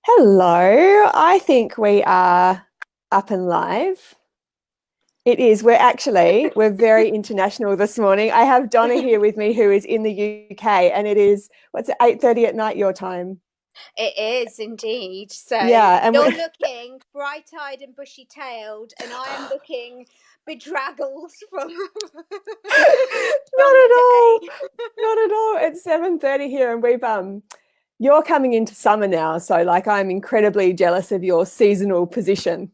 Hello, I think we are up and live. It is. We're very international this morning. I have Donna here with me who is in the UK, and it is, what's it, 8:30 at night your time? It is indeed. So Yeah, and you're we're looking bright-eyed and bushy-tailed, and I am looking bedraggled from not from the at all. day. Not at all. It's 7:30 here, and you're coming into summer now, so like I'm incredibly jealous of your seasonal position.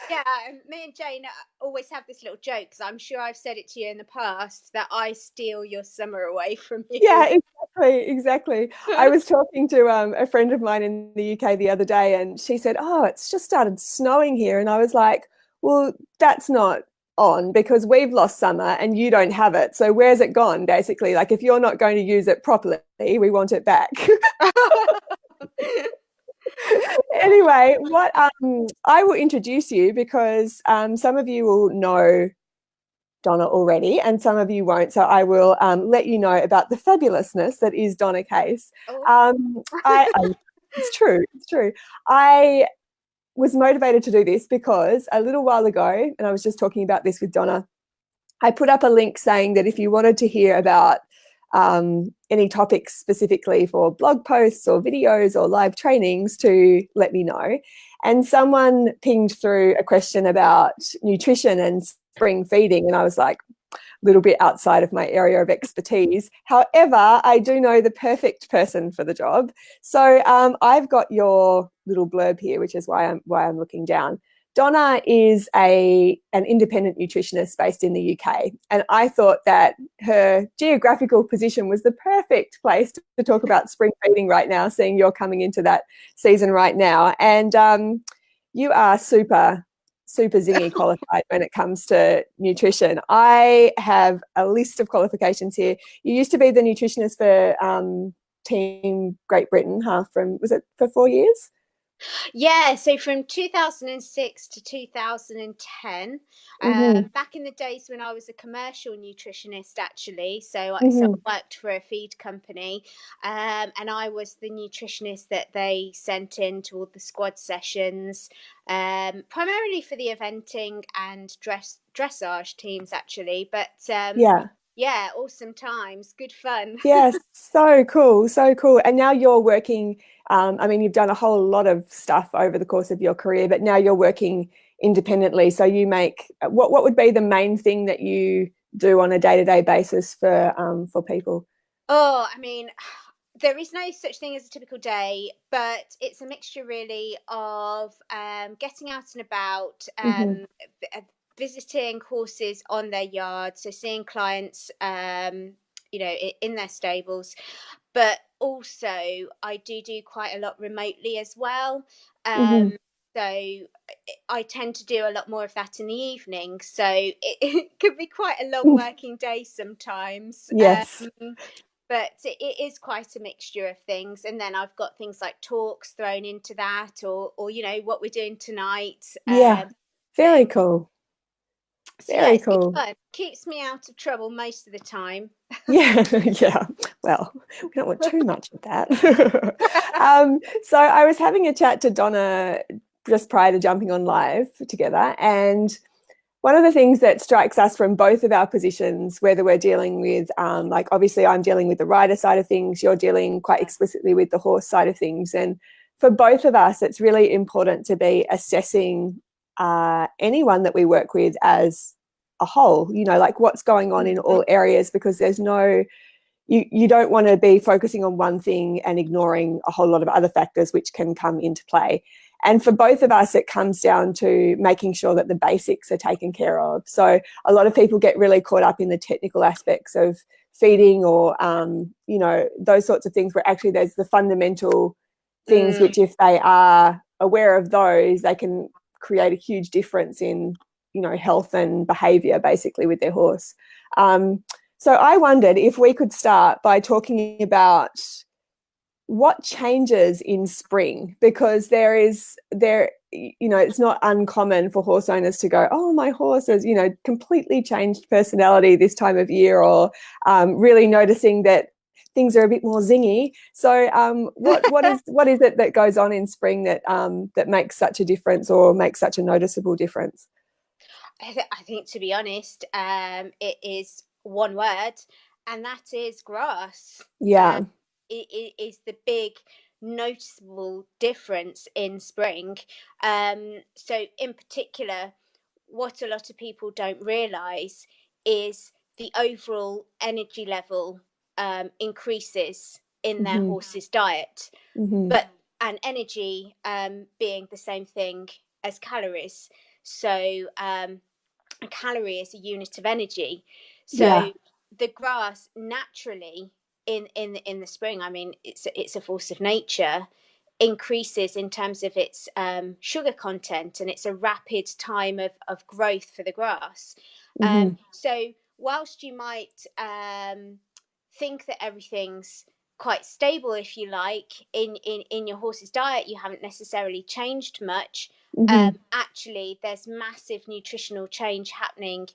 Yeah, me and Jane always have this little joke because I'm sure I've said it to you in the past that I steal your summer away from Yeah, you. exactly. I was talking to a friend of mine in the UK the other day, and she said, "Oh, it's just started snowing here," and I was like, "Well, that's not on because we've lost summer and you don't have it. So where's it gone? Basically, like if you're not going to use it properly, we want it back." Anyway, what I will introduce you because some of you will know Donna already, and some of you won't. So I will let you know about the fabulousness that is Donna Case. Oh. It's true. It's true. I was motivated to do this because a little while ago, and I was just talking about this with Donna, I put up a link saying that if you wanted to hear about any topics specifically for blog posts or videos or live trainings to let me know. And someone pinged through a question about nutrition and spring feeding. And I was like, a little bit outside of my area of expertise. However, I do know the perfect person for the job. So I've got your little blurb here, which is why I'm looking down. Donna is an independent nutritionist based in the UK, and I thought that her geographical position was the perfect place to talk about spring feeding right now, seeing you're coming into that season right now. And you are super zingy qualified when it comes to nutrition. I have a list of qualifications here. You used to be the nutritionist for Team Great Britain, was it for 4 years? Yeah, so from 2006 to 2010, Mm-hmm. back in the days when I was a commercial nutritionist, actually. So Mm-hmm. I worked for a feed company, and I was the nutritionist that they sent in to all the squad sessions, primarily for the eventing and dressage teams, actually. But Yeah. yeah, awesome times, good fun. Yes, so cool, so cool. And now you're working, I mean, you've done a whole lot of stuff over the course of your career, but now you're working independently. So you make, what would be the main thing that you do on a day-to-day basis for people? Oh, I mean, there is no such thing as a typical day, but it's a mixture really of getting out and about, Mm-hmm. visiting horses on their yards, so seeing clients, in their stables, but also I do quite a lot remotely as well. Mm-hmm. So I tend to do a lot more of that in the evening. So it could be quite a long working day sometimes. Yes. But it is quite a mixture of things, and then I've got things like talks thrown into that, or what we're doing tonight. Yeah. Very cool. So yeah, Very it's good cool. fun, keeps me out of trouble most of the time. Yeah, yeah. Well, we don't want too much of that. So I was having a chat to Donna just prior to jumping on live together, and one of the things that strikes us from both of our positions, whether we're dealing with, like obviously I'm dealing with the rider side of things, you're dealing quite explicitly with the horse side of things, and for both of us, it's really important to be assessing anyone that we work with as a whole, like what's going on in all areas, because there's no, you don't want to be focusing on one thing and ignoring a whole lot of other factors which can come into play. And for both of us, it comes down to making sure that the basics are taken care of. So a lot of people get really caught up in the technical aspects of feeding or, those sorts of things, where actually there's the fundamental things Mm. which, if they are aware of those, they can create a huge difference in, health and behavior basically with their horse. So I wondered if we could start by talking about what changes in spring, because it's not uncommon for horse owners to go, oh, my horse has, completely changed personality this time of year, or really noticing that things are a bit more zingy. So what is it that goes on in spring that that makes such a difference or makes such a noticeable difference? I think, to be honest, it is one word, and that is grass. Yeah. It is the big noticeable difference in spring. So, in particular, what a lot of people don't realise is the overall energy level increases in their horse's diet, but and energy being the same thing as calories. So a calorie is a unit of energy. Yeah. So the grass naturally in the spring, I mean, it's a force of nature, increases in terms of its sugar content, and it's a rapid time of growth for the grass. So whilst you might think that everything's quite stable, if you like, in your horse's diet, you haven't necessarily changed much. Actually, there's massive nutritional change happening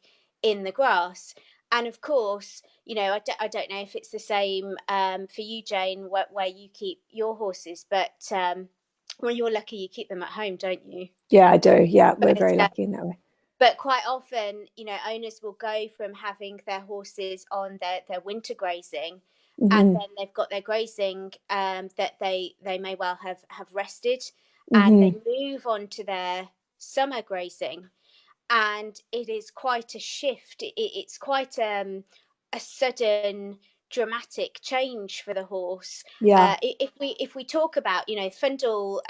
in the grass. And of course, you know, I don't know if it's the same for you, Jane, where you keep your horses, but well, you're lucky you keep them at home, don't you? Yeah, I do. Yeah, we're But very lucky in that way. but quite often, you know, owners will go from having their horses on their winter grazing, and then they've got their grazing that they may well have rested, and they move on to their summer grazing, and it is quite a shift. It's quite a sudden dramatic change for the horse. Yeah. If we talk about, you know, fundamental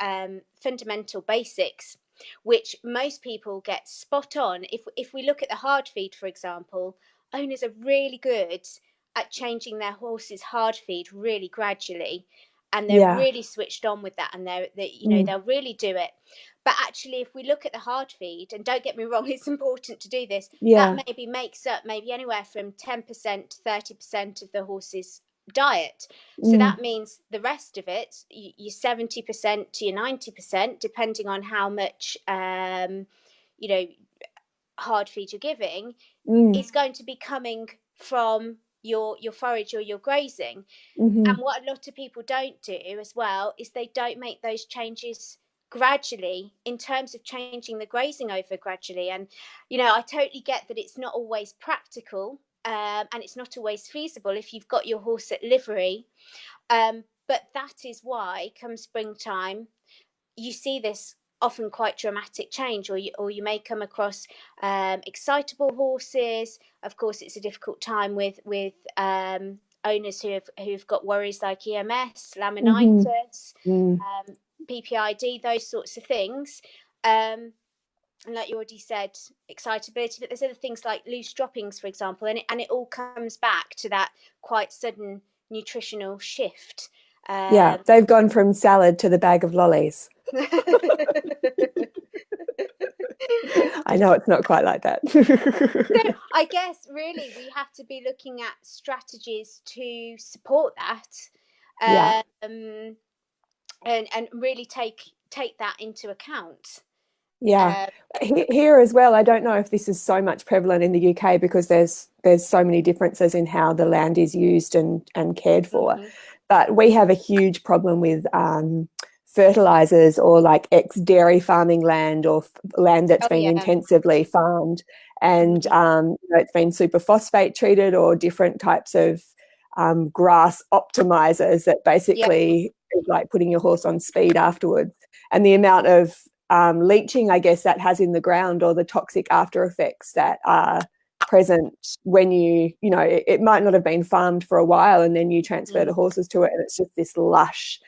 basics, which most people get spot on, if we look at the hard feed, for example, owners are really good at changing their horse's hard feed really gradually, and they're Yeah. really switched on with that, and they you know, they'll really do it. But actually, if we look at the hard feed, and don't get me wrong, it's important to do this, that Yeah. maybe makes up maybe anywhere from 10% to 30% of the horse's diet. So that means the rest of it, your 70% to your 90%, depending on how much, you know, hard feed you're giving, is going to be coming from your forage or your grazing. And what a lot of people don't do as well is they don't make those changes gradually in terms of changing the grazing over gradually. And, you know, I totally get that it's not always practical, and it's not always feasible if you've got your horse at livery. But that is why, come springtime, you see this often quite dramatic change, or you may come across excitable horses. Of course, it's a difficult time with owners who've got worries like EMS, laminitis, PPID, those sorts of things. And like you already said, excitability, but there's other things like loose droppings, for example, and it all comes back to that quite sudden nutritional shift. Yeah, they've gone from salad to the bag of lollies. I know it's not quite like that. So I guess really we have to be looking at strategies to support that, Yeah. And really take that into account. Yeah. Um, Here as well, I don't know if this is so much prevalent in the UK because there's so many differences in how the land is used and cared for. But we have a huge problem with fertilizers or like ex-dairy farming land or land that's been intensively farmed, and you know, it's been superphosphate treated or different types of grass optimizers that basically is like putting your horse on speed afterwards. And the amount of leaching, I guess, that has in the ground, or the toxic after effects that are present when you know, it might not have been farmed for a while and then you transfer the horses to it and it's just this lush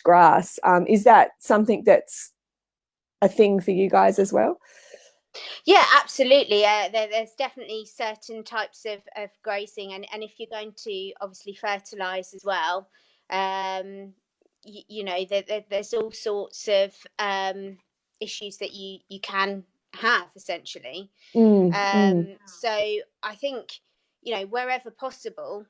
grass. Is that something that's a thing for you guys as well? Yeah, absolutely. There's definitely certain types of grazing, and if you're going to obviously fertilize as well, you know, there's all sorts of issues that you can have essentially. So I think, you know, wherever possible,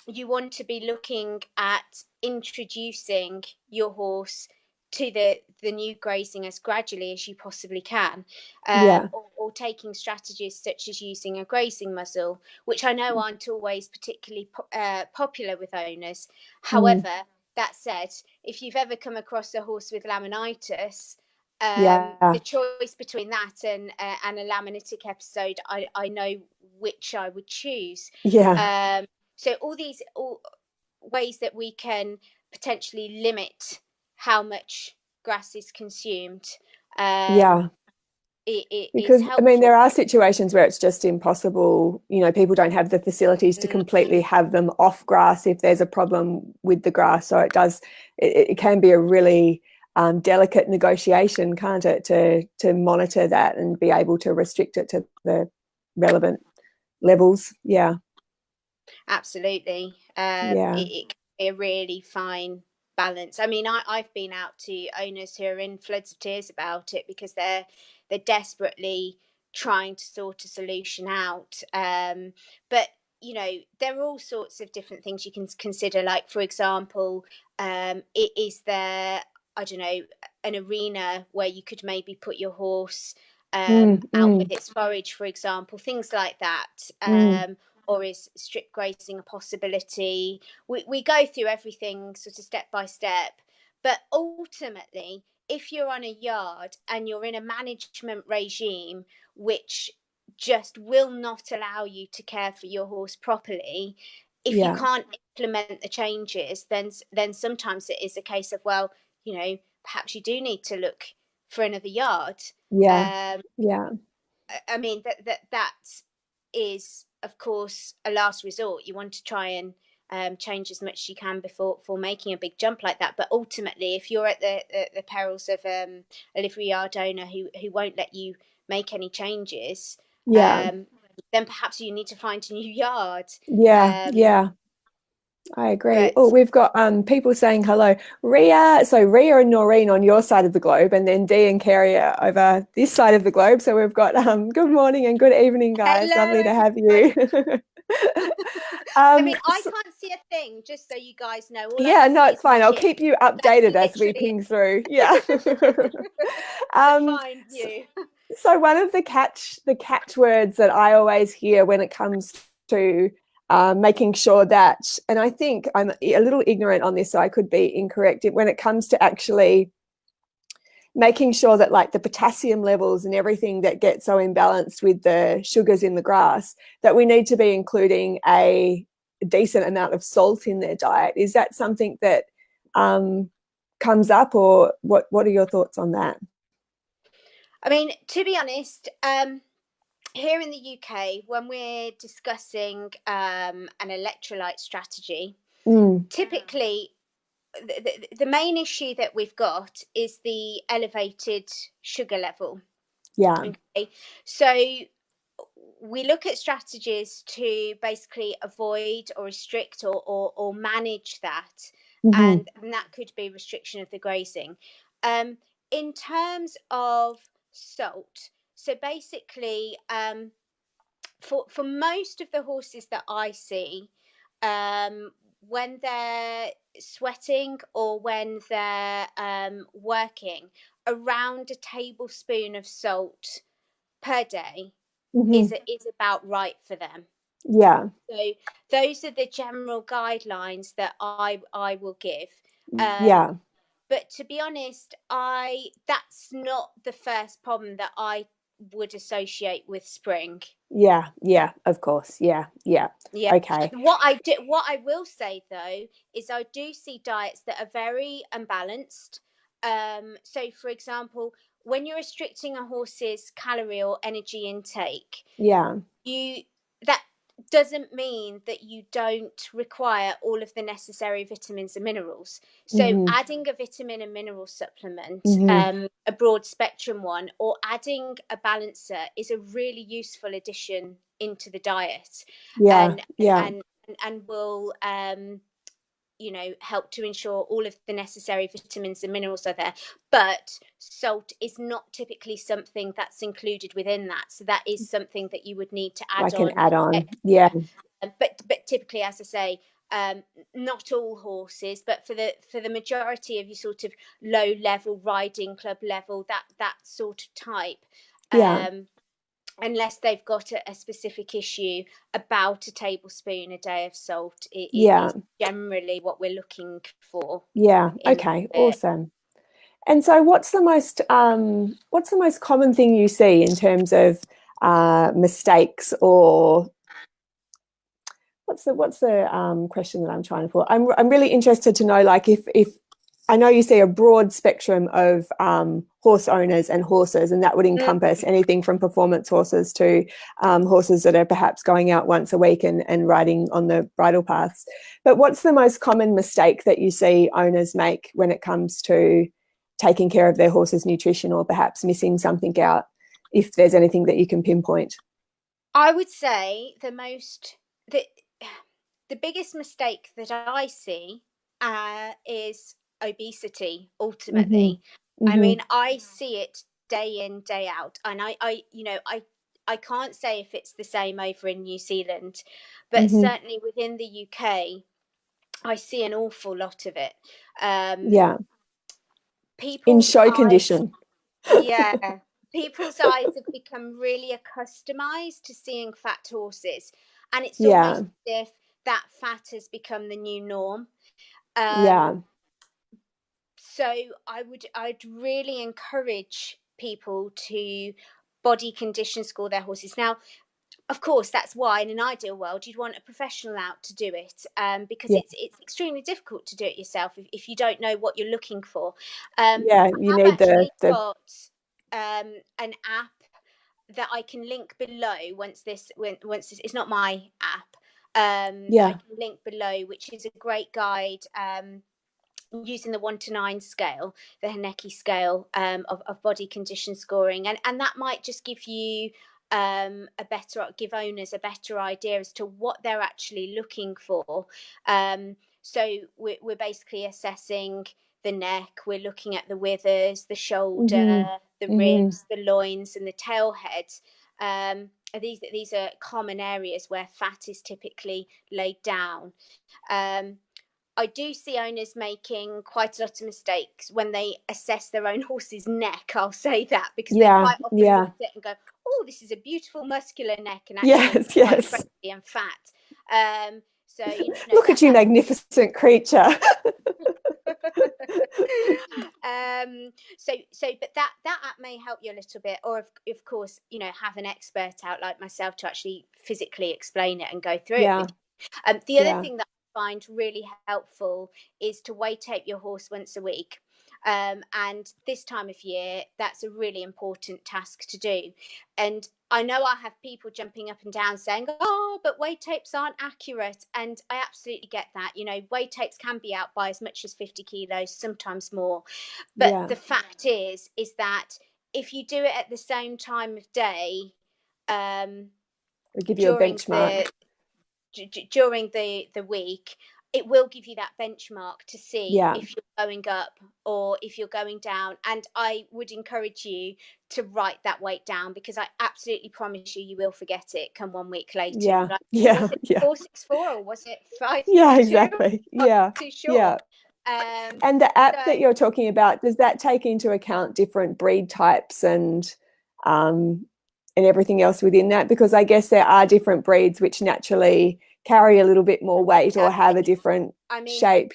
you want to be looking at introducing your horse to the new grazing as gradually as you possibly can, Yeah. or taking strategies such as using a grazing muzzle, which I know aren't always particularly popular with owners. However, that said, if you've ever come across a horse with laminitis, the choice between that and a laminitic episode, I know which I would choose. Yeah. So all ways that we can potentially limit how much grass is consumed, Yeah. it is Because I mean, helpful. there are situations where it's just impossible. You know, people don't have the facilities to completely have them off grass if there's a problem with the grass. So it can be a really delicate negotiation, can't it, to monitor that and be able to restrict it to the relevant levels. Yeah. Absolutely. Yeah. It can be a really fine balance. I mean, I've been out to owners who are in floods of tears about it because they're desperately trying to sort a solution out. But you know, there are all sorts of different things you can consider. Like, for example, is there, I don't know, an arena where you could maybe put your horse out with its forage, for example, things like that. Or is strip grazing a possibility? We go through everything sort of step by step, but ultimately, if you're on a yard and you're in a management regime which just will not allow you to care for your horse properly, if you can't implement the changes, then sometimes it is a case of, well, you know, perhaps you do need to look for another yard. Yeah. Yeah. I mean, that is, of course, a last resort. You want to try and change as much as you can before making a big jump like that. But ultimately, if you're at the perils of a livery yard owner who won't let you make any changes, then perhaps you need to find a new yard. Yeah. I agree. Oh, But we've got people saying hello. Ria, so Ria and Noreen on your side of the globe, and then Dee and Kerry are over this side of the globe. So we've got good morning and good evening, guys. hello, Lovely to have everybody. you. I mean, I can't see a thing, just so you guys know. All I can no, see it's is my fine. I'll chin. keep you That's updated as we literally ping through. Yeah. a fine view. So one of the catchwords that I always hear when it comes to making sure that, and I think I'm a little ignorant on this, so I could be incorrect, when it comes to actually making sure that like the potassium levels and everything that gets so imbalanced with the sugars in the grass, that we need to be including a decent amount of salt in their diet. Is that something that comes up, or what are your thoughts on that? I mean, to be honest, here in the UK, when we're discussing an electrolyte strategy, typically the main issue that we've got is the elevated sugar level. Yeah. Okay, so we look at strategies to basically avoid or restrict or manage that, and that could be restriction of the grazing. In terms of salt, so basically, for most of the horses that I see, when they're sweating or when they're working, around a tablespoon of salt per day is about right for them. Yeah. So those are the general guidelines that I will give. Yeah. But to be honest, that's not the first problem that I would associate with spring. Yeah, of course. Yeah. Yeah. Okay. What I will say though is I do see diets that are very unbalanced. So for example, when you're restricting a horse's calorie or energy intake, Yeah. that doesn't mean that you don't require all of the necessary vitamins and minerals. So adding a vitamin and mineral supplement, a broad spectrum one, or adding a balancer is a really useful addition into the diet, Yeah. and Yeah. and will help to ensure all of the necessary vitamins and minerals are there. But salt is not typically something that's included within that, so that is something that you would need to add Like an on. add-on. Yeah. But typically, as I say, not all horses, but for the majority of your sort of low level riding club level, that sort of type, unless they've got a specific issue, about a tablespoon a day of salt is generally what we're looking for. Okay, awesome. And so what's the most common thing you see in terms of mistakes, or what's the question that I'm trying to put? I'm really interested to know, like, if I know you see a broad spectrum of horse owners and horses, and that would encompass anything from performance horses to horses that are perhaps going out once a week and riding on the bridle paths. But what's the most common mistake that you see owners make when it comes to taking care of their horse's nutrition, or perhaps missing something out, if there's anything that you can pinpoint? I would say the biggest mistake that I see is obesity, ultimately. I mean, I see it day in, day out, and I can't say if it's the same over in New Zealand, but certainly within the UK, I see an awful lot of it. In show condition. People's eyes have become really accustomed to seeing fat horses, and it's almost as if that fat has become the new norm. So I'd really encourage people to body condition score their horses. Now, of course, that's why in an ideal world you'd want a professional out to do it, because it's extremely difficult to do it yourself if you don't know what you're looking for. You need got an app that I can link below once this it's not my app, that I can link below, which is a great guide using the 1 to 9 scale, the Haneke scale, of body condition scoring, and that might just give you give owners a better idea as to what they're actually looking for. So we're basically assessing the neck, we're looking at the withers, the shoulder, the ribs, the loins, and the tail head. These are common areas where fat is typically laid down. I do see owners making quite a lot of mistakes when they assess their own horse's neck. I'll say that, because they quite often look at it and go, "Oh, this is a beautiful muscular neck," and actually it's quite friendly and fat. So look at you, magnificent creature. But that app may help you a little bit, or of course, have an expert out like myself to actually physically explain it and go through it with you. The other thing that I find really helpful is to weight tape your horse once a week. And this time of year, that's a really important task to do. And I know I have people jumping up and down saying, "Oh, but weight tapes aren't accurate." And I absolutely get that. Weight tapes can be out by as much as 50 kilos, sometimes more. But the fact is that if you do it at the same time of day, it'll give you a benchmark during the week, it will give you that benchmark to see if you're going up or if you're going down. And I would encourage you to write that weight down, because I absolutely promise you will forget it come 1 week later. Was it 464 or was it 5? Exactly. I'm not too sure. And the app that you're talking about, does that take into account different breed types and everything else within that? Because I guess there are different breeds which naturally carry a little bit more weight or have a different shape.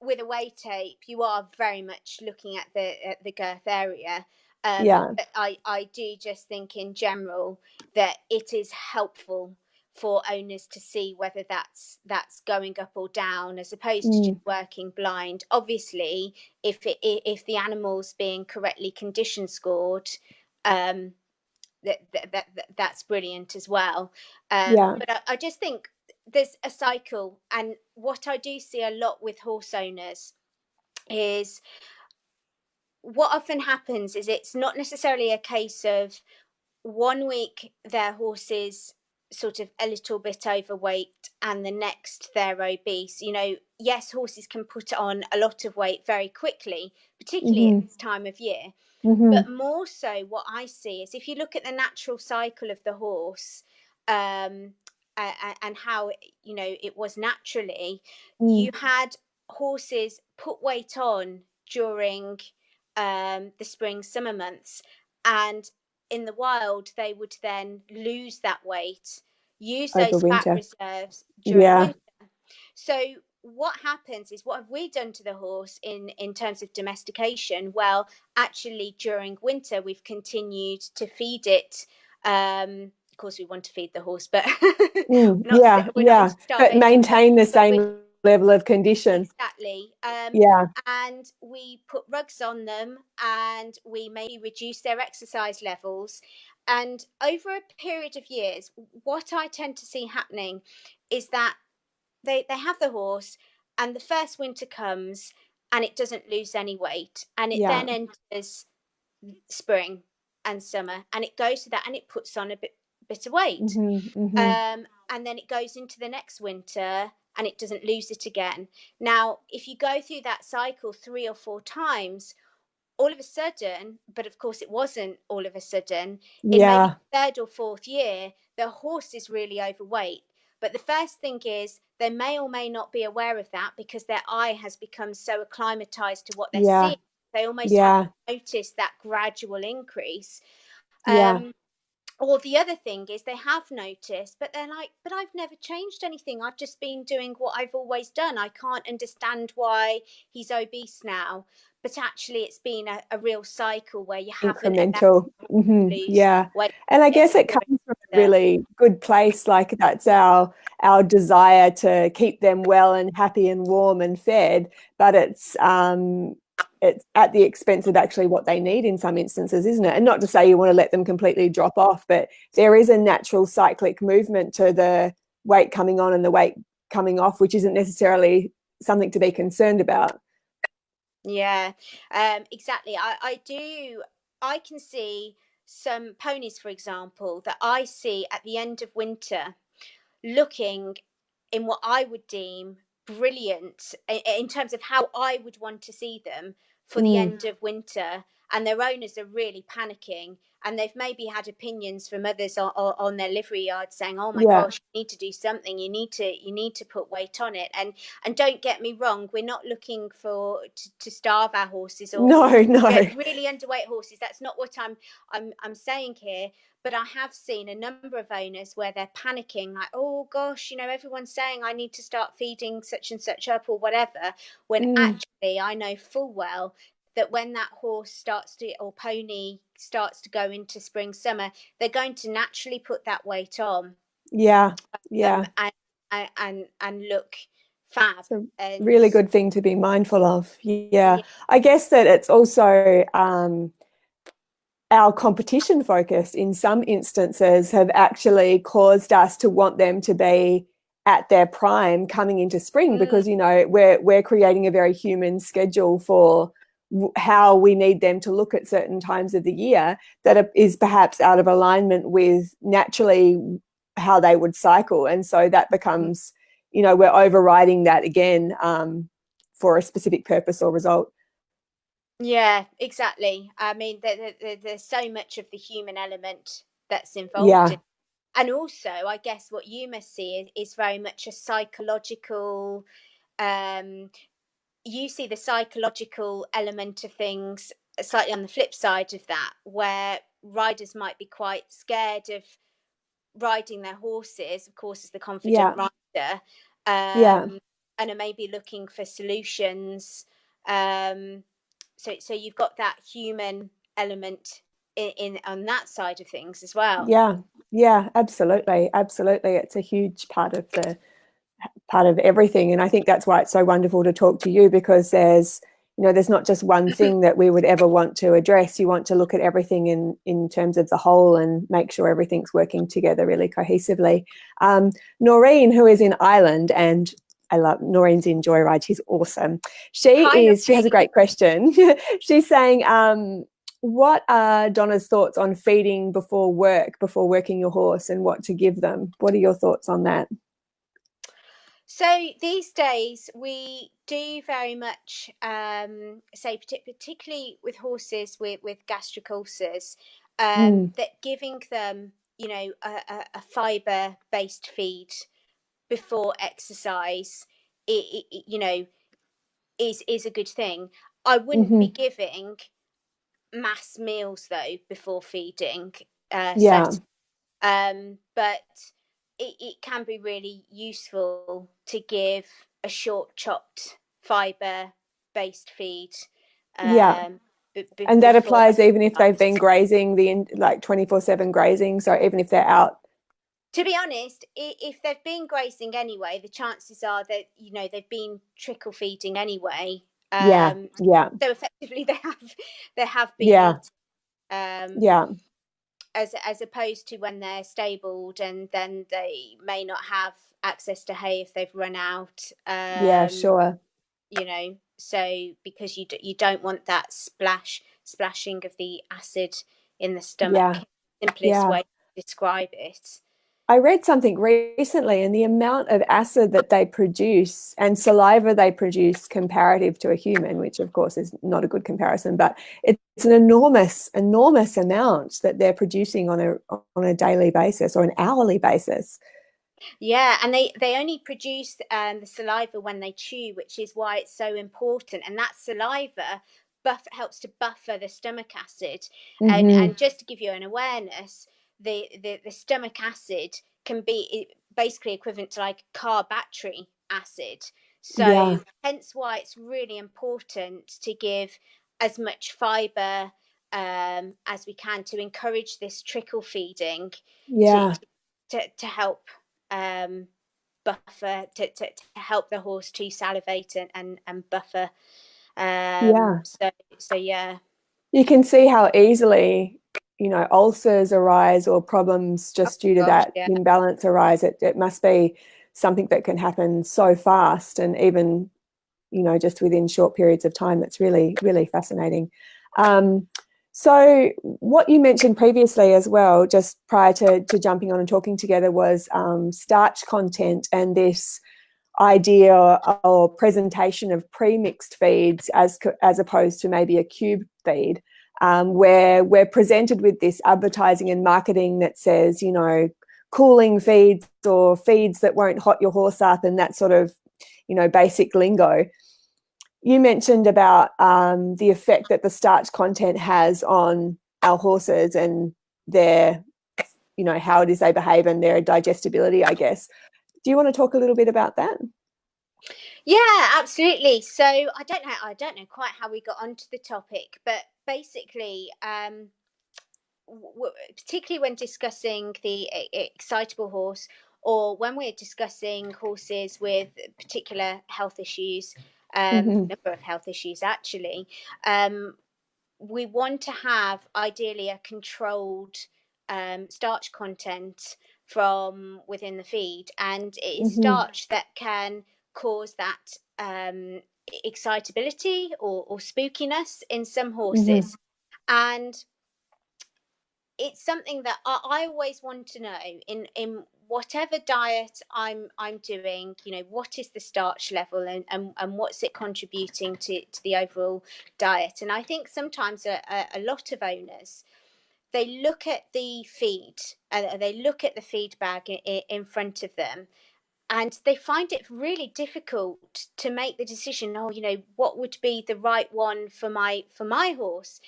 With a weight tape, you are very much looking at the girth area. But I do just think in general that it is helpful for owners to see whether that's going up or down, as opposed to just working blind. Obviously, if the animal's being correctly condition scored, that's brilliant as well. But I just think there's a cycle, and what I do see a lot with horse owners is what often happens is it's not necessarily a case of 1 week their horse is sort of a little bit overweight and the next they're obese. Yes, horses can put on a lot of weight very quickly, particularly at this time of year. But more so, what I see is if you look at the natural cycle of the horse, and how, you know, it was naturally, Mm. you had horses put weight on during the spring summer months, and in the wild they would then lose that weight, use Over those fat winter. reserves during Yeah. winter. So what happens is, what have we done to the horse in terms of domestication? Well, actually during winter we've continued to feed it. Of course we want to feed the horse, but Yeah, we're not yeah. into But starvation, maintain the but we're same level of condition. exactly. Yeah. And we put rugs on them, and we maybe reduce their exercise levels. And over a period of years, what I tend to see happening is that they have the horse, and the first winter comes and it doesn't lose any weight, and it Yeah. then enters spring and summer, and it goes to that and it puts on a bit of weight. And then it goes into the next winter and it doesn't lose it again. Now if you go through that cycle 3 or 4 times, all of a sudden, but of course it wasn't all of a sudden, in maybe Yeah. third or fourth year, the horse is really overweight. But the first thing is, they may or may not be aware of that because their eye has become so acclimatized to what they're Yeah. seeing. They almost Yeah. haven't noticed that gradual increase. Yeah. Or the other thing is, they have noticed, but they're like, but I've never changed anything. I've just been doing what I've always done. I can't understand why he's obese now. But actually, it's been a real cycle where you haven't allowed Incremental. to lose Yeah. weight And I guess again it during comes from a the really good place. Like that's our desire to keep them well and happy and warm and fed, but it's at the expense of actually what they need in some instances, isn't it? And not to say you want to let them completely drop off, but there is a natural cyclic movement to the weight coming on and the weight coming off, which isn't necessarily something to be concerned about. Yeah, exactly. I can see some ponies, for example, that I see at the end of winter looking in what I would deem brilliant in terms of how I would want to see them for the Mm. end of winter, and their owners are really panicking, and they've maybe had opinions from others on their livery yard saying, oh my Yeah. gosh, you need to do something, you need to put weight on it. And don't get me wrong, we're not looking for to starve our horses, or No, no. get really underweight horses. That's not what I'm saying here. But I have seen a number of owners where they're panicking, like, oh gosh, you know, everyone's saying I need to start feeding such and such up or whatever, when actually I know full well that when that horse starts to, or pony starts to go into spring summer, they're going to naturally put that weight on, Yeah. Yeah. and look fab. It's a And really good thing to be mindful of. Yeah. yeah, I guess that it's also our competition focus in some instances have actually caused us to want them to be at their prime coming into spring, because you know we're creating a very human schedule for how we need them to look at certain times of the year that is perhaps out of alignment with naturally how they would cycle, and so that becomes, you know, we're overriding that again for a specific purpose or result. yeah, exactly. I mean, there's so much of the human element that's involved Yeah. in. And also, I guess what you must see is very much a psychological, um, you see the psychological element of things slightly on the flip side of that, where riders might be quite scared of riding their horses, of course, as the confident Yeah. rider, Yeah. and are maybe looking for solutions. Um, so you've got that human element in on that side of things as well. Yeah. Yeah, absolutely. Absolutely. It's a huge part of everything. And I think that's why it's so wonderful to talk to you, because there's, you know, there's not just one thing that we would ever want to address. You want to look at everything in terms of the whole and make sure everything's working together really cohesively. Noreen, who is in Ireland, and I love Noreen's in Joyride. She's awesome. She Hi, has a Lorraine. great question. She's saying, what are Donna's thoughts on feeding before working your horse, and what to give them? What are your thoughts on that? So these days we do very much say, particularly with horses with gastric ulcers, that giving them a fiber based feed before exercise, is a good thing. I wouldn't be giving mass meals though before feeding. Yeah. But it can be really useful to give a short chopped fiber based feed Yeah. um, And that before applies even if they've been exercise. grazing like 24/7 grazing. So even if they're out. To be honest, if they've been grazing anyway, the chances are that they've been trickle feeding anyway. Yeah. Yeah. So effectively, they have been Yeah. eaten. Um, Yeah. as opposed to when they're stabled and then they may not have access to hay if they've run out. Yeah. Sure. So because you don't want that splashing of the acid in the Yeah. stomach. Simplest Yeah. way to describe it. I read something recently, and the amount of acid that they produce and saliva they produce comparative to a human, which of course is not a good comparison, but it's an enormous, enormous amount that they're producing on a daily basis or an hourly basis. Yeah, and they only produce the saliva when they chew, which is why it's so important. And that saliva helps to buffer the stomach acid. And just to give you an awareness, the stomach acid can be basically equivalent to like car battery acid. Yeah. So hence why it's really important to give as much fiber as we can to encourage this trickle feeding to Yeah. to help um, buffer to help the horse to salivate and buffer. Yeah. So yeah. You can see how easily, ulcers arise or problems Oh just due to gosh, that yeah. imbalance arise. It must be something that can happen so fast, and even, just within short periods of time. That's really, really fascinating. So what you mentioned previously as well, just prior to jumping on and talking together, was starch content and this idea or presentation of pre-mixed feeds as opposed to maybe a cube feed, where we're presented with this advertising and marketing that says, cooling feeds or feeds that won't hot your horse up, and that sort of, basic lingo. You mentioned about the effect that the starch content has on our horses and their, how it is they behave and their digestibility, I guess. Do you want to talk a little bit about that? Yeah, absolutely. So I don't know quite how we got onto the topic, but basically, particularly when discussing the excitable horse, or when we're discussing horses with particular health issues, number of health issues actually, we want to have ideally a controlled starch content from within the feed, and it is starch that can cause that excitability or spookiness in some horses. And it's something that I always want to know in whatever diet I'm doing. What is the starch level, and what's it contributing to the overall diet. And I think sometimes a lot of owners, they look at the feed, they look at the feed bag in front of them, and they find it really difficult to make the decision, what would be the right one for my horse.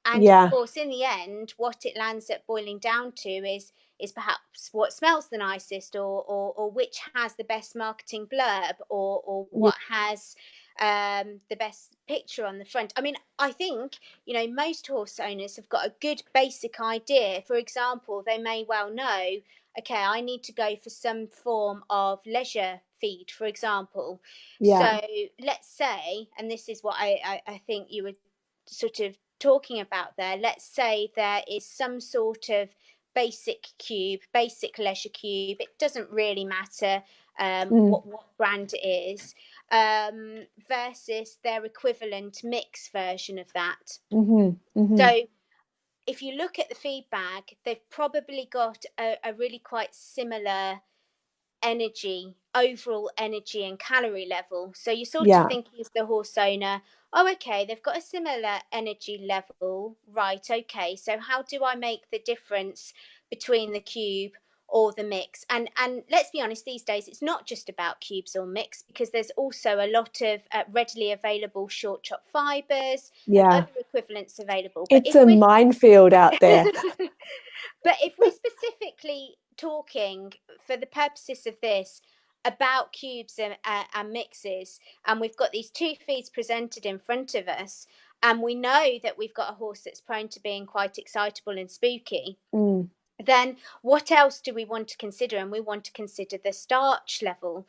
And of Yeah. course, in the end, what it lands at boiling down to is perhaps what smells the nicest, or which has the best marketing blurb, or Yeah. what has the best picture on the front. I mean, I think most horse owners have got a good basic idea. For example, they may well know, okay, I need to go for some form of leisure feed, for example. Yeah. So let's say, and this is what I think you were sort of talking about there, let's say there is some sort of basic cube, basic leisure cube. It doesn't really matter what brand it is, versus their equivalent mix version of that. So if you look at the feed bag, they've probably got a really quite similar overall energy and calorie level. So you're sort of Yeah. thinking as the horse owner, oh, okay, they've got a similar energy level, right? Okay, so how do I make the difference between the cube or the mix. And let's be honest, these days it's not just about cubes or mix, because there's also a lot of readily available short chop fibers and Yeah. other equivalents available. But It's a minefield out there. but if we're specifically talking, for the purposes of this, about cubes and mixes, and we've got these two feeds presented in front of us, and we know that we've got a horse that's prone to being quite excitable and spooky, then what else do we want to consider? And we want to consider the starch level.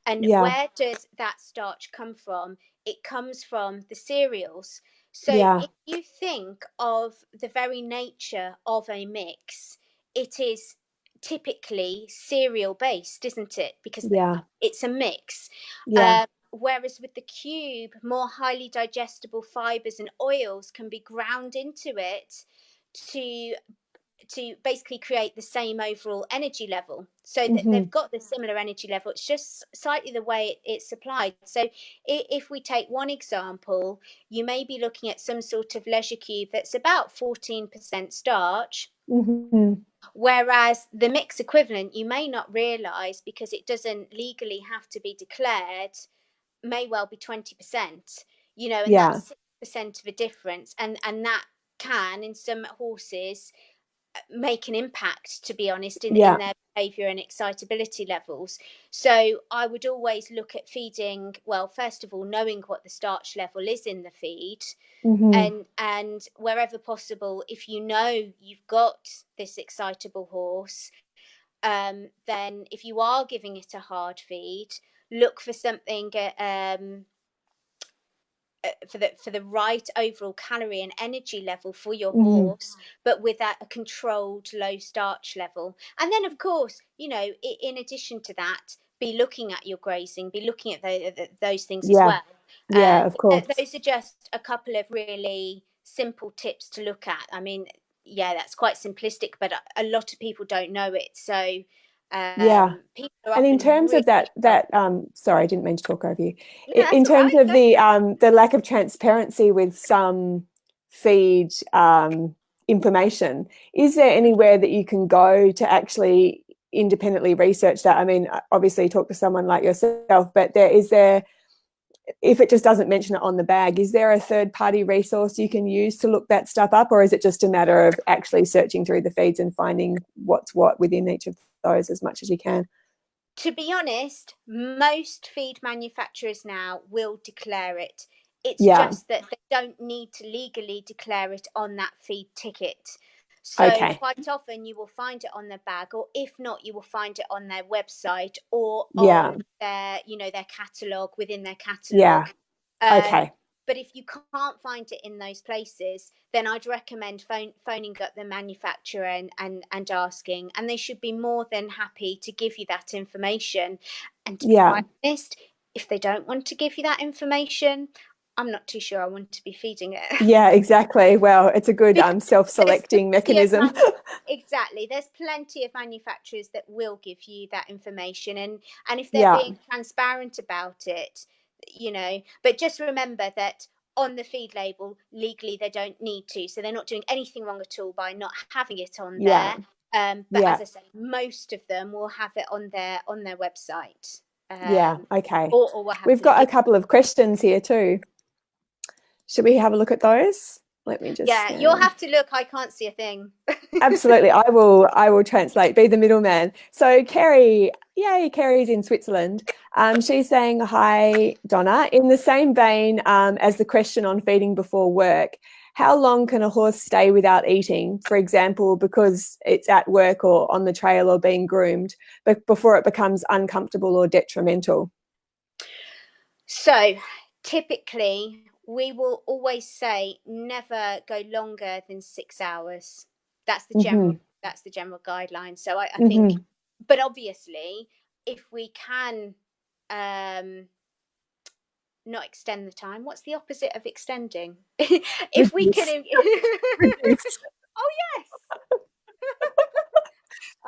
And where does that starch come from? It comes from the cereals. So if you think of the very nature of a mix, it is typically cereal based, isn't it? Because it's a mix. Whereas with the cube, more highly digestible fibers and oils can be ground into it to basically create the same overall energy level. So that they've got the similar energy level, it's just slightly the way it's supplied. So if we take one example, you may be looking at some sort of leisure cube that's about 14% starch, whereas the mix equivalent, you may not realize, because it doesn't legally have to be declared, may well be 20%, and that's 6% of a difference, and that can, in some horses, make an impact, to be honest, in their behavior and excitability levels. So I would always look at feeding, well, first of all, knowing what the starch level is in the feed, and wherever possible, if you know you've got this excitable horse, then if you are giving it a hard feed, look for something for the right overall calorie and energy level for your horse, but with a controlled low starch level. And then, of course, in addition to that, be looking at your grazing, be looking at those things as well. Of course. Those are just a couple of really simple tips to look at. I mean, that's quite simplistic, but a lot of people don't know it. So people are, and in terms of that sorry, I didn't mean to talk over you. In terms of the lack of transparency with some feed information, is there anywhere that you can go to actually independently research that? I mean, obviously talk to someone like yourself, but is there, if it just doesn't mention it on the bag, is there a third-party resource you can use to look that stuff up, or is it just a matter of actually searching through the feeds and finding what's what within each of those as much as you can? To be honest, most feed manufacturers now will declare it. It's just that they don't need to legally declare it on that feed ticket. So quite often you will find it on their bag, or if not, you will find it on their website or on their, their catalogue, within their catalogue. But if you can't find it in those places, then I'd recommend phoning up the manufacturer and asking, and they should be more than happy to give you that information. And to be quite honest, if they don't want to give you that information, I'm not too sure I want to be feeding it. Yeah, exactly. Well, it's a good self-selecting mechanism. Exactly. There's plenty of manufacturers that will give you that information, and if they're being transparent about it, but just remember that on the feed label, legally they don't need to, so they're not doing anything wrong at all by not having it on there. But as I say, most of them will have it on their website. Okay. Or we've got a couple of questions here too. Should we have a look at those? Let me just. Yeah, you'll have to look. I can't see a thing. Absolutely, I will translate, be the middleman. So Kerry's in Switzerland. She's saying, hi, Donna. In the same vein as the question on feeding before work, how long can a horse stay without eating, for example, because it's at work or on the trail or being groomed, but before it becomes uncomfortable or detrimental? So typically, we will always say never go longer than 6 hours. That's the general guideline. So I think, but obviously, if we can not extend the time, what's the opposite of extending? If we can reduce. Oh yes.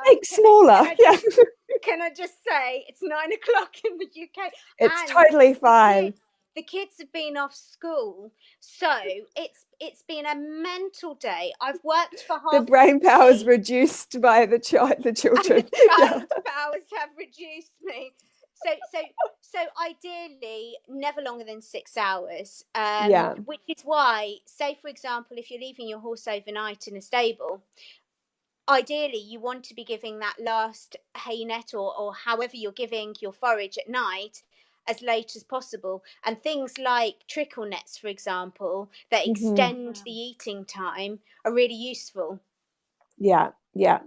Make smaller. Can I just say it's 9 o'clock in the UK? It's totally fine. the kids have been off school, so it's been a mental day. I've worked for The half brain power is day, reduced by the and the children. child powers have reduced me. So ideally, never longer than 6 hours. Yeah. Which is why, say for example, if you're leaving your horse overnight in a stable, ideally you want to be giving that last hay net or however you're giving your forage at night as late as possible. And things like trickle nets, for example, that extend the eating time are really useful. Yeah,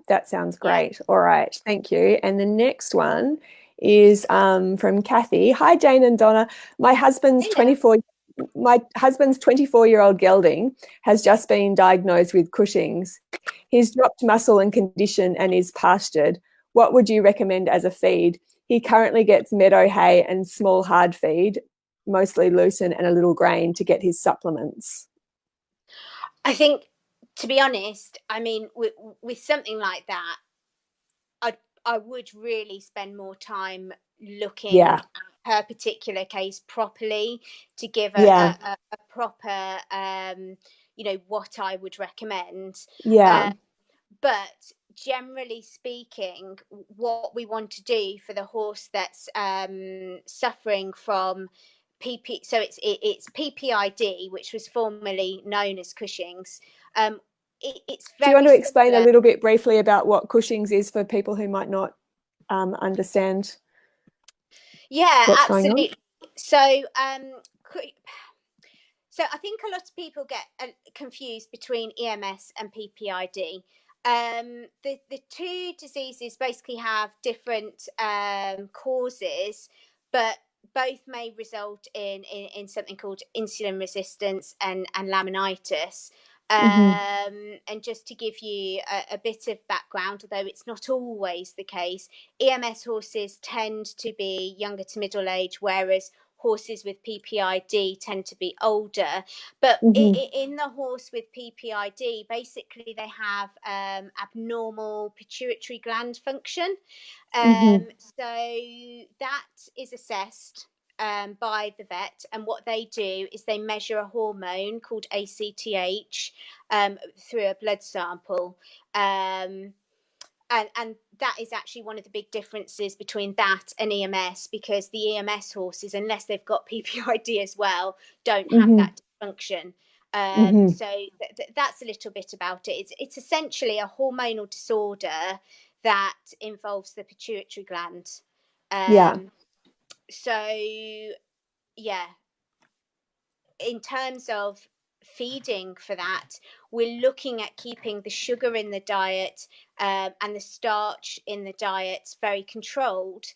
that sounds Yeah. great. All right, thank you. And the next one is from Kathy. Hi, Jane and Donna. My husband's Hello. 24-year-old gelding has just been diagnosed with Cushing's. He's dropped muscle and condition and is pastured. What would you recommend as a feed? He currently gets meadow hay and small hard feed, mostly lucerne and a little grain to get his supplements. I think, to be honest, I mean, with something like that, I would really spend more time looking Yeah, at her particular case properly to give yeah, a proper, what I would recommend. yeah. But generally speaking, what we want to do for the horse that's suffering from so it's PPID, which was formerly known as Cushing's. It's Do you want very to explain a similar. little bit briefly about what Cushing's is for people who might not understand Yeah, what's going on? absolutely. So, so I think a lot of people get confused between EMS and PPID. The two diseases basically have different causes, but both may result in something called insulin resistance and laminitis. And just to give you a bit of background, although it's not always the case, EMS horses tend to be younger to middle age, whereas horses with PPID tend to be older. But in the horse with PPID, basically they have abnormal pituitary gland function. So that is assessed by the vet, and what they do is they measure a hormone called ACTH through a blood sample. And that is actually one of the big differences between that and EMS, because the EMS horses, unless they've got PPID as well, don't have that dysfunction. So that's a little bit about it. It's essentially a hormonal disorder that involves the pituitary gland. Yeah. So yeah, in terms of feeding for that, we're looking at keeping the sugar in the diet and the starch in the diet very controlled.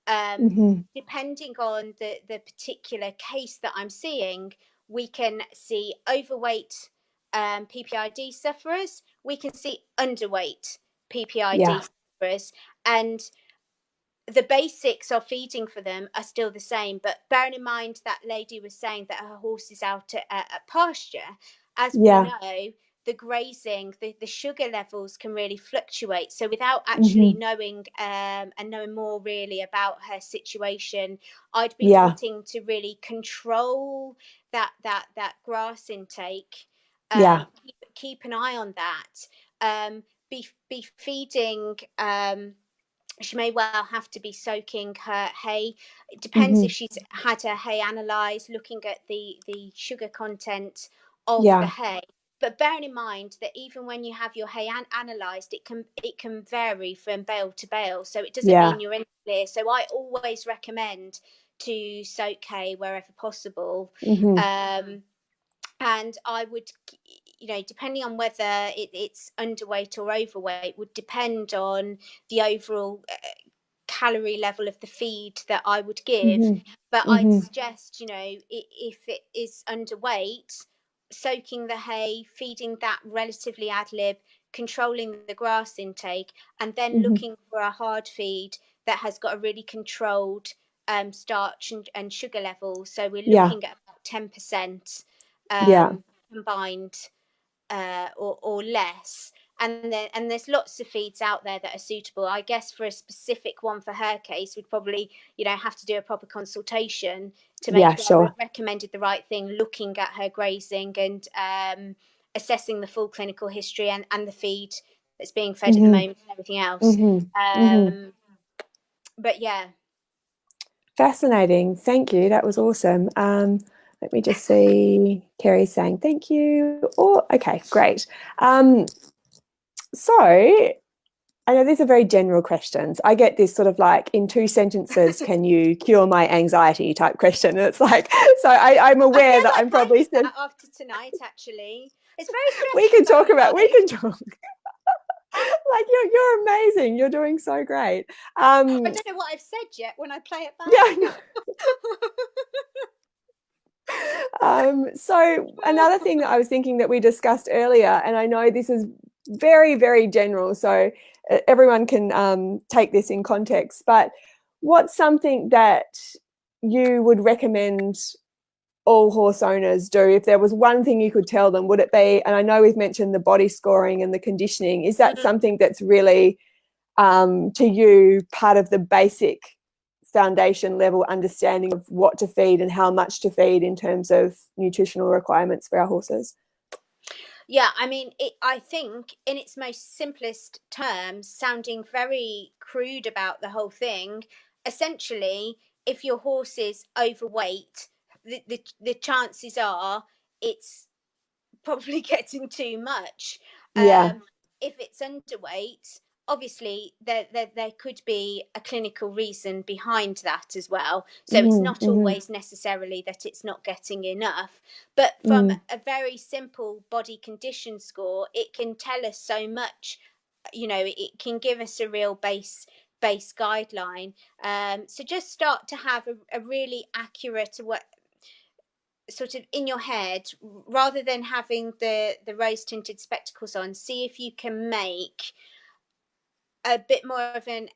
Depending on the particular case that I'm seeing, we can see overweight PPID sufferers, we can see underweight PPID sufferers, and the basics of feeding for them are still the same. But bearing in mind that lady was saying that her horse is out at pasture, as we know, the grazing, the sugar levels can really fluctuate. So without actually knowing and knowing more really about her situation, I'd be wanting to really control that grass intake. Keep an eye on that. Be feeding. She may well have to be soaking her hay. It depends if she's had her hay analysed, looking at the sugar content of the hay. But bearing in mind that even when you have your hay analysed, it can vary from bale to bale. So it doesn't mean you're in the clear. So I always recommend to soak hay wherever possible. And I would, depending on whether it's underweight or overweight, would depend on the overall calorie level of the feed that I would give. But I'd suggest, if it is underweight, soaking the hay, feeding that relatively ad lib, controlling the grass intake, and then looking for a hard feed that has got a really controlled starch and sugar level. So we're looking at about 10% combined or less. and there's lots of feeds out there that are suitable. I guess for a specific one for her case, we'd probably, have to do a proper consultation to make Yeah, sure we've sure. recommended the right thing, looking at her grazing and assessing the full clinical history and the feed that's being fed at the Mm-hmm. moment and everything else. Mm-hmm. Mm-hmm. But yeah. Fascinating. Thank you. That was awesome. Let me just see. Kerry's saying thank you. Oh, okay, great. So I know these are very general questions. I get this sort of like, in 2 sentences, can you cure my anxiety type question? And it's like, so I'm aware that like I'm probably that after tonight, actually. It's very stressful. we can talk. Like, you're amazing. You're doing so great. I don't know what I've said yet when I play it back. Yeah. So another thing that I was thinking that we discussed earlier, and I know this is very, very general, so everyone can take this in context, but what's something that you would recommend all horse owners do? If there was one thing you could tell them, would it be, and I know we've mentioned the body scoring and the conditioning, is that something that's really, to you, part of the basic foundation level understanding of what to feed and how much to feed in terms of nutritional requirements for our horses? Yeah, I mean, I think in its most simplest terms, sounding very crude about the whole thing, essentially, if your horse is overweight, the chances are it's probably getting too much. Yeah. If it's underweight, obviously there could be a clinical reason behind that as well. So it's not always necessarily that it's not getting enough. But from a very simple body condition score, it can tell us so much. It can give us a real base guideline. So just start to have a really accurate sort of in your head, rather than having the rose tinted spectacles on. See if you can make a bit more of an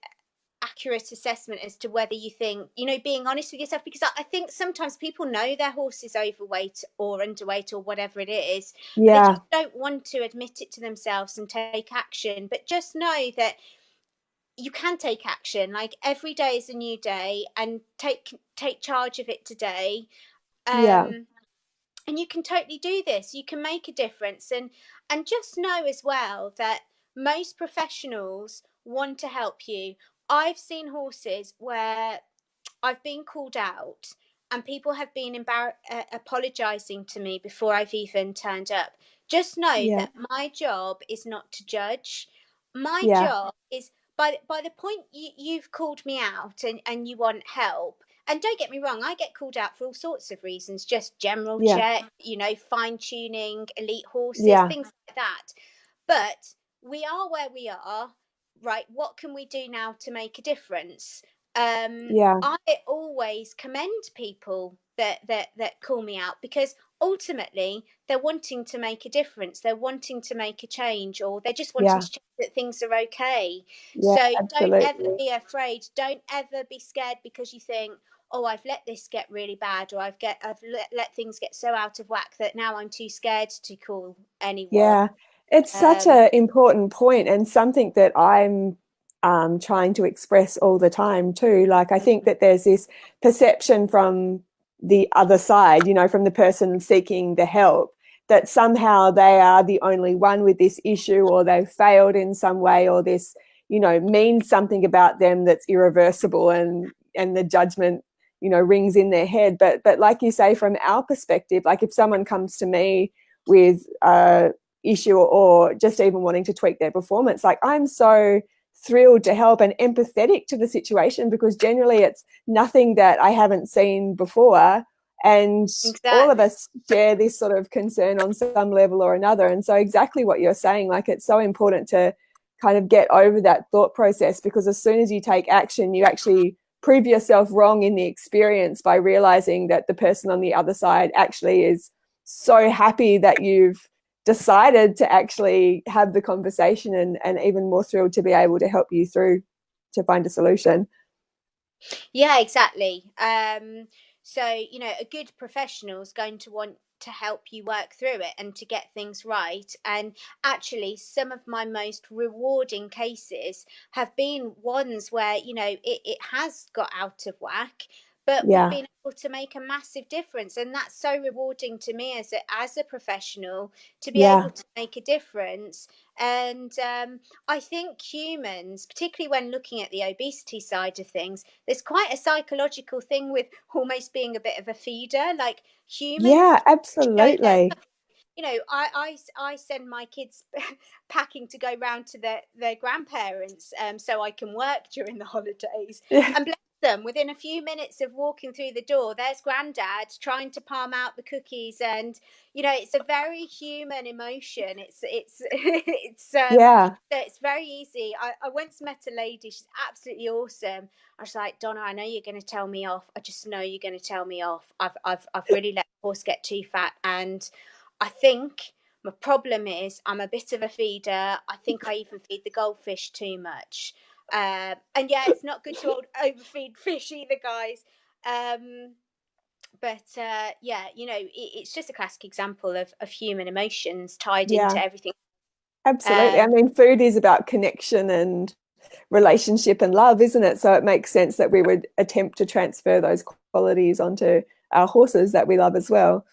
accurate assessment as to whether you think, being honest with yourself, because I think sometimes people know their horse is overweight or underweight or whatever it is, but they just don't want to admit it to themselves and take action. But just know that you can take action. Like, every day is a new day, and take charge of it today. Yeah. And you can totally do this. You can make a difference. And just know as well that most professionals want to help you. I've seen horses where I've been called out and people have been apologizing to me before I've even turned up. Just know Yeah. that my job is not to judge. My Yeah. job is, by the point you've called me out and you want help. And don't get me wrong, I get called out for all sorts of reasons, just general Yeah. check, fine tuning, elite horses, Yeah. things like that. But we are where we are, right? What can we do now to make a difference? Yeah. I always commend people that call me out, because ultimately they're wanting to make a difference, they're wanting to make a change, or they're just wanting Yeah. to check that things are okay. Yeah. So don't ever Absolutely. be afraid, don't ever be scared because you think, oh, I've let this get really bad, or I've let things get so out of whack that now I'm too scared to call anyone. Yeah. It's such an important point, and something that I'm trying to express all the time too. Like, I think that there's this perception from the other side, from the person seeking the help, that somehow they are the only one with this issue, or they've failed in some way, or this, means something about them that's irreversible, and the judgment, rings in their head. But like you say, from our perspective, like, if someone comes to me with issue, or just even wanting to tweak their performance, like, I'm so thrilled to help and empathetic to the situation, because generally it's nothing that I haven't seen before, and all of Exactly. us share this sort of concern on some level or another. And so exactly what you're saying, like, it's so important to kind of get over that thought process, because as soon as you take action, you actually prove yourself wrong in the experience by realizing that the person on the other side actually is so happy that you've decided to actually have the conversation, and even more thrilled to be able to help you through to find a solution. Yeah, exactly. So, a good professional is going to want to help you work through it and to get things right. And actually, some of my most rewarding cases have been ones where, you know, it has got out of whack, but we've Yeah. been able to make a massive difference. And that's so rewarding to me as a professional, to be Yeah. able to make a difference. And I think humans, particularly when looking at the obesity side of things, there's quite a psychological thing with almost being a bit of a feeder. Like, humans Yeah, show their, absolutely. you know, I send my kids packing to go round to their grandparents, so I can work during the holidays. Yeah. And bless them, within a few minutes of walking through the door, there's granddad trying to palm out the cookies. And you know, it's a very human emotion. Yeah. It's very easy. I once met a lady, she's absolutely awesome. I was like, Donna, I know you're going to tell me off. I just know you're going to tell me off. I've really let the horse get too fat, and I think my problem is I'm a bit of a feeder. I think I even feed the goldfish too much. And yeah, it's not good to overfeed fish either, guys. But yeah, you know, it's just a classic example of human emotions tied Yeah, into everything. absolutely. I Um, mean, food is about connection and relationship and love, isn't it? So it makes sense that we would attempt to transfer those qualities onto our horses that we love as well.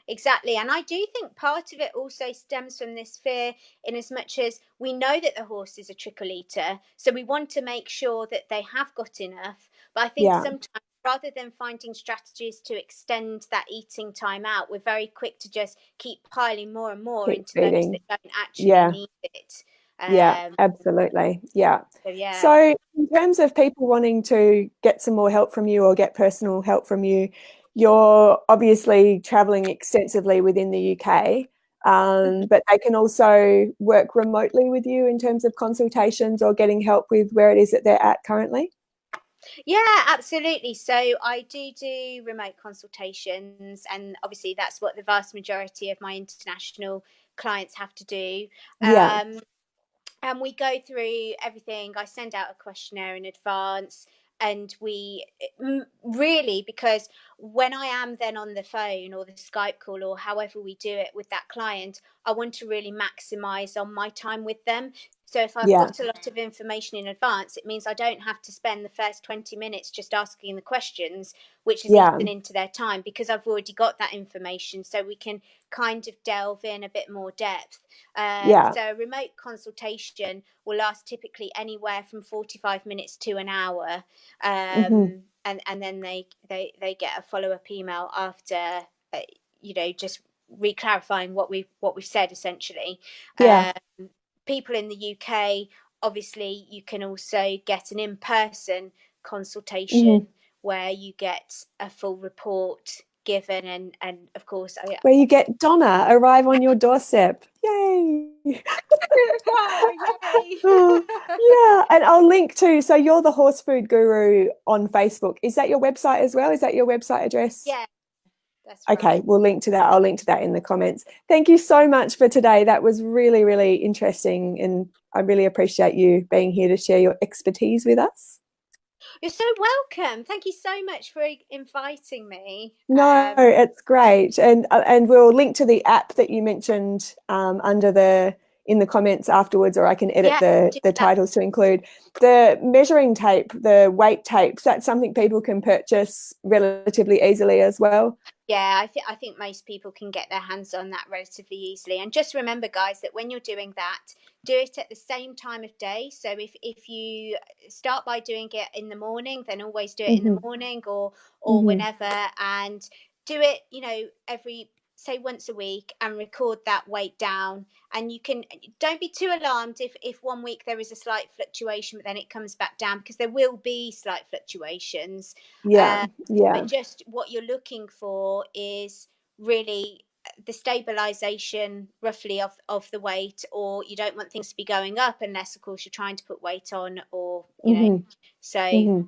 Exactly. And I do think part of it also stems from this fear, in as much as we know that the horse is a trickle eater. So we want to make sure that they have got enough. But I think Yeah, sometimes, rather than finding strategies to extend that eating time out, we're very quick to just keep piling more and more keep into those that feeding. don't actually Yeah, need it. yeah, Um, absolutely. Yeah. so, yeah. So in terms of people wanting to get some more help from you or get personal help from you, you're obviously traveling extensively within the UK, but they can also work remotely with you in terms of consultations or getting help with where it is that they're at currently. Yeah, absolutely. So I do remote consultations, and obviously that's what the vast majority of my international clients have to do. Yeah. And we go through everything. I send out a questionnaire in advance, and we really, because when I am then on the phone or the Skype call or however we do it with that client, I want to really maximize on my time with them. So if I've Yeah. got a lot of information in advance, it means I don't have to spend the first 20 minutes just asking the questions, which is Yeah. eaten into their time, because I've already got that information. So we can kind of delve in a bit more depth. Yeah. So a remote consultation will last typically anywhere from 45 minutes to an hour. Hmm. And then they get a follow-up email after, you know, just re-clarifying what we've said, essentially. Yeah. Um, People in the UK, obviously, you can also get an in-person Hmm. consultation where you get a full report given, and of course, Where you get Donna arrive on your doorstep. Yay. oh, yay. Oh, yeah, and I'll link to, so you're the horse food guru on Facebook. Is that your website as well? Is that your website address? Yeah, that's Okay, right. we'll link to that. I'll link to that in the comments. Thank you so much for today. That was really, really interesting, and I really appreciate you being here to share your expertise with us. You're so welcome. Thank you so much for inviting me. No, it's great, and we'll link to the app that you mentioned under the in the comments afterwards, or I can edit Yeah, do the that. titles to include the measuring tape, the weight tapes. That's something people can purchase relatively easily as well. Yeah, I think most people can get their hands on that relatively easily. And just remember, guys, that when you're doing that, do it at the same time of day. So if you start by doing it in the morning, then always do it in the Hmm. morning, or Hmm. whenever, and do it, you know, every, say, once a week, and record that weight down. And you can, don't be too alarmed if one week there is a slight fluctuation, but then it comes back down, because there will be slight fluctuations. Yeah, But yeah, just what you're looking for is really the stabilization, roughly, of the weight, or you don't want things to be going up unless, of course, you're trying to put weight on, or, you know, hmm, so hmm.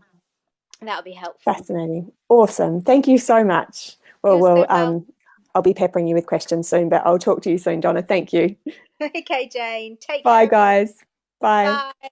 that'll be helpful. Fascinating, awesome. Thank you so much. Well, You're so welcome. I'll be peppering you with questions soon, but I'll talk to you soon, Donna. Thank you. Okay, Jane, take Bye, care. guys. Bye. Bye.